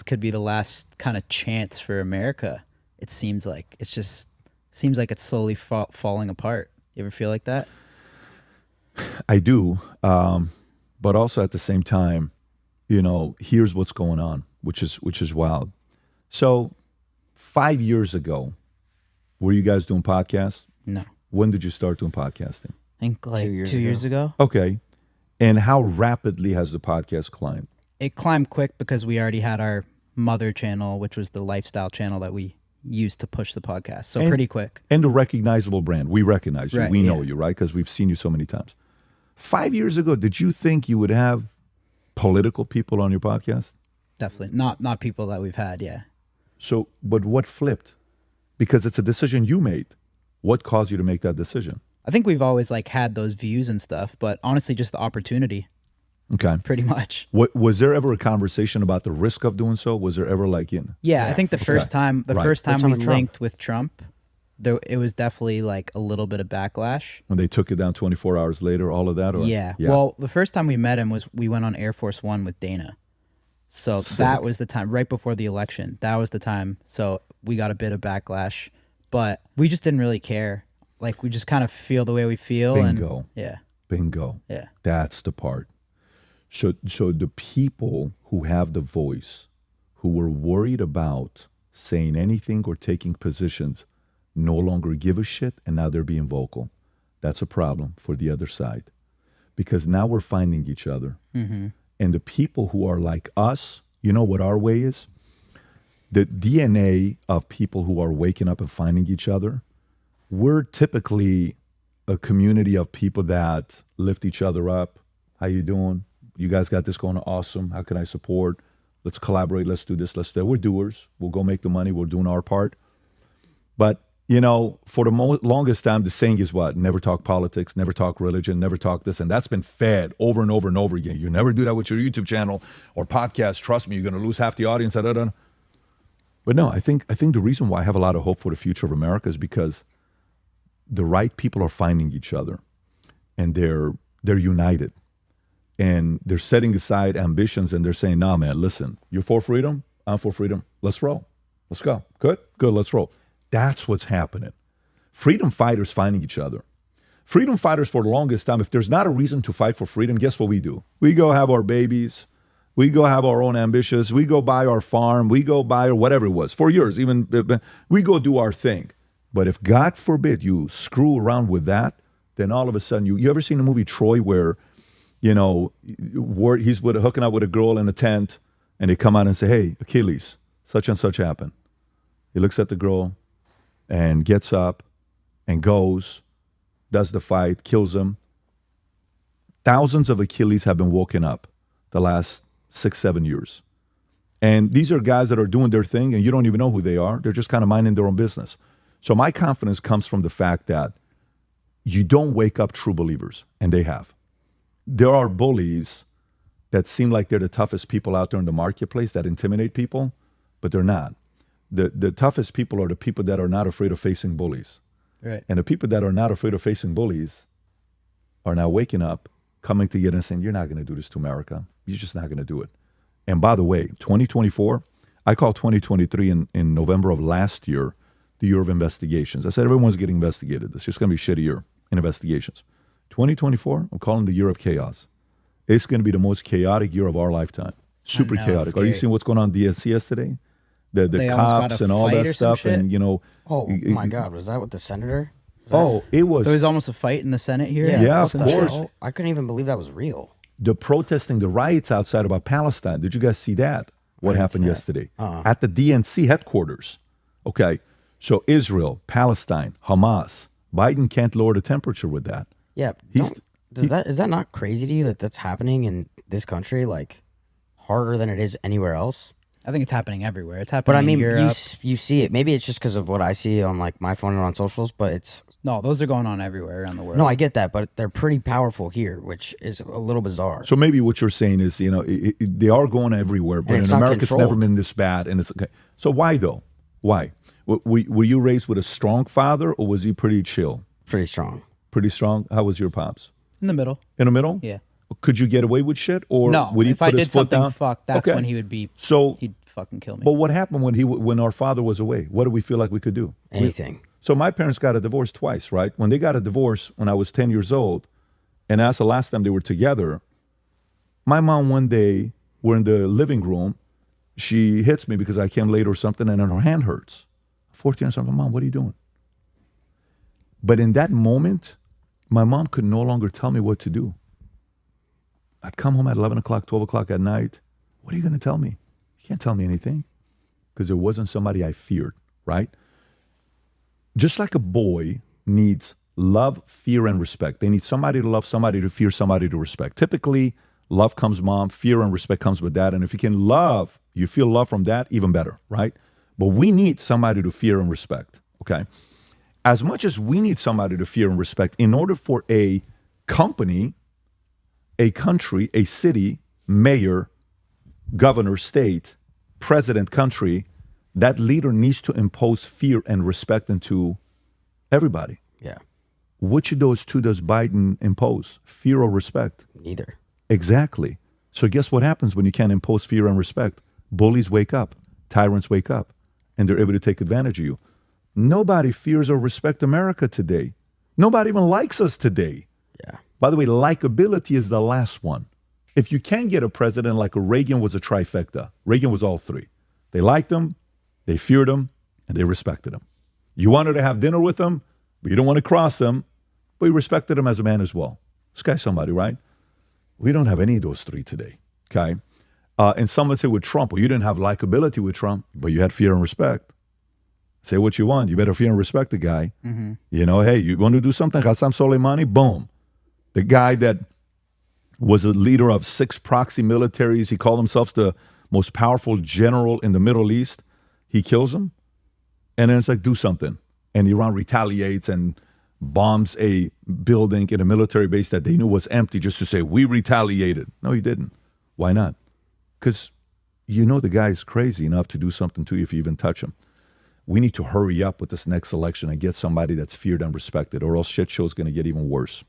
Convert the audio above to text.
could be the last kind of chance for America. It seems like seems like it's slowly falling apart. You ever feel like that? I do, but also at the same time, here's what's going on, which is wild. So 5 years ago, were you guys doing podcasts? No. When did you start doing podcasting? I think like 2 years ago. Okay. And how rapidly has the podcast climbed? It climbed quick because we already had our mother channel, which was the lifestyle channel that we used to push the podcast. So pretty quick. And a recognizable brand. We recognize you. Right, we know you, right? Because we've seen you so many times. 5 years ago, did you think you would have political people on your podcast? Definitely. Not people that we've had, yeah. So, but what flipped? Because it's a decision you made. What caused you to make that decision? I think we've always like had those views and stuff, but honestly, just the opportunity. Okay. Pretty much. Was there ever a conversation about the risk of doing so? Was there ever like, Yeah, I think the first time we with linked with Trump, it was definitely like a little bit of backlash. When they took it down 24 hours later, all of that? Or? Yeah. Well, the first time we met him was we went on Air Force One with Dana. So that was the time, right before the election. That was the time. So we got a bit of backlash, but we just didn't really care. Like, we just kind of feel the way we feel. Bingo. And, Bingo. Yeah. That's the part. So the people who have the voice, who were worried about saying anything or taking positions, no longer give a shit, and now they're being vocal. That's a problem for the other side. Because now we're finding each other. Mm-hmm. And the people who are like us, you know what our way is? The DNA of people who are waking up and finding each other, we're typically a community of people that lift each other up. How you doing? You guys got this going awesome. How can I support? Let's collaborate. Let's do this. Let's do that. We're doers. We'll go make the money. We're doing our part. But, for the longest time, the saying is what? Never talk politics, never talk religion, never talk this. And that's been fed over and over and over again. You never do that with your YouTube channel or podcast. Trust me, you're going to lose half the audience. But no, I think the reason why I have a lot of hope for the future of America is because the right people are finding each other, and they're united, and they're setting aside ambitions, and they're saying, nah, man, listen, you're for freedom, I'm for freedom. Let's roll. Let's go. Good, let's roll. That's what's happening. Freedom fighters finding each other. Freedom fighters for the longest time, if there's not a reason to fight for freedom, guess what we do? We go have our babies. We go have our own ambitions. We go buy our farm. We go buy or whatever it was. For years, even we go do our thing. But if, God forbid, you screw around with that, then all of a sudden, you ever seen the movie Troy where, he's hooking up with a girl in a tent, and they come out and say, hey, Achilles, such and such happened. He looks at the girl and gets up and goes, does the fight, kills him. Thousands of Achilles have been woken up the last 6-7 years. And these are guys that are doing their thing, and you don't even know who they are. They're just kind of minding their own business. So my confidence comes from the fact that you don't wake up true believers, and they have. There are bullies that seem like they're the toughest people out there in the marketplace that intimidate people, but they're not. The toughest people are the people that are not afraid of facing bullies. Right. And the people that are not afraid of facing bullies are now waking up, coming together and saying, you're not going to do this to America. You're just not going to do it. And by the way, 2024, I called 2023 in November of last year, the year of investigations. I said, everyone's getting investigated. It's just going to be a shitty year in investigations. 2024, I'm calling the year of chaos. It's going to be the most chaotic year of our lifetime. Super chaotic. Are you seeing what's going on in DSC yesterday? The cops and all that stuff. And, oh my God, was that with the senator? It was. There was almost a fight in the Senate here. Yeah, of course. I couldn't even believe that was real. The protesting, the riots outside about Palestine. Did you guys see that? What happened yesterday? At the DNC headquarters. Okay. So Israel, Palestine, Hamas. Biden can't lower the temperature with that. Yeah. Is that not crazy to you that that's happening in this country, like harder than it is anywhere else? I think it's happening everywhere. It's happening in Europe. You see it. Maybe it's just because of what I see on like my phone and on socials, but it's... No, those are going on everywhere around the world. No, I get that, but they're pretty powerful here, which is a little bizarre. So maybe what you're saying is, they are going everywhere, but in America it's never been this bad. And it's okay. So why though? Why? Were you raised with a strong father, or was he pretty chill? Pretty strong. Pretty strong? How was your pops? In the middle. In the middle? Yeah. Could you get away with shit, or no? Would he if put I his did foot something down? fucked, that's when he would be. So he'd fucking kill me. But what happened when our father was away? What did we feel like we could do? Anything. So my parents got a divorce twice, right? When they got a divorce when I was 10 years old, and that's the last time they were together, my mom one day, we're in the living room, she hits me because I came late or something, and her hand hurts. 14 or something, Mom, what are you doing? But in that moment, my mom could no longer tell me what to do. I'd come home at 11 o'clock, 12 o'clock at night. What are you going to tell me? You can't tell me anything. Because it wasn't somebody I feared, right? Just like a boy needs love, fear, and respect. They need somebody to love, somebody to fear, somebody to respect. Typically, love comes mom, fear and respect comes with dad. And if you can love, you feel love from that, even better, right? But we need somebody to fear and respect, okay? As much as we need somebody to fear and respect, in order for a company, a country, a city, mayor, governor, state, president, country, that leader needs to impose fear and respect into everybody. Yeah. Which of those two does Biden impose? Fear or respect? Neither. Exactly. So guess what happens when you can't impose fear and respect? Bullies wake up, tyrants wake up, and they're able to take advantage of you. Nobody fears or respects America today. Nobody even likes us today. Yeah. By the way, likability is the last one. If you can't get a president like a Reagan was a trifecta, Reagan was all three. They liked him, they feared him, and they respected him. You wanted to have dinner with him, but you don't want to cross him, but you respected him as a man as well. This guy's somebody, right? We don't have any of those three today, okay? And some would say with Trump, well, you didn't have likability with Trump, but you had fear and respect. Say what you want. You better fear and respect the guy. Mm-hmm. You know, hey, you want to do something? Qasem Soleimani, boom. The guy that was a leader of 6 proxy militaries. He called himself the most powerful general in the Middle East. He kills him. And then it's like, do something. And Iran retaliates and bombs a building in a military base that they knew was empty just to say, we retaliated. No, he didn't. Why not? Because you know the guy is crazy enough to do something to you if you even touch him. We need to hurry up with this next election and get somebody that's feared and respected, or else shit show's going to get even worse.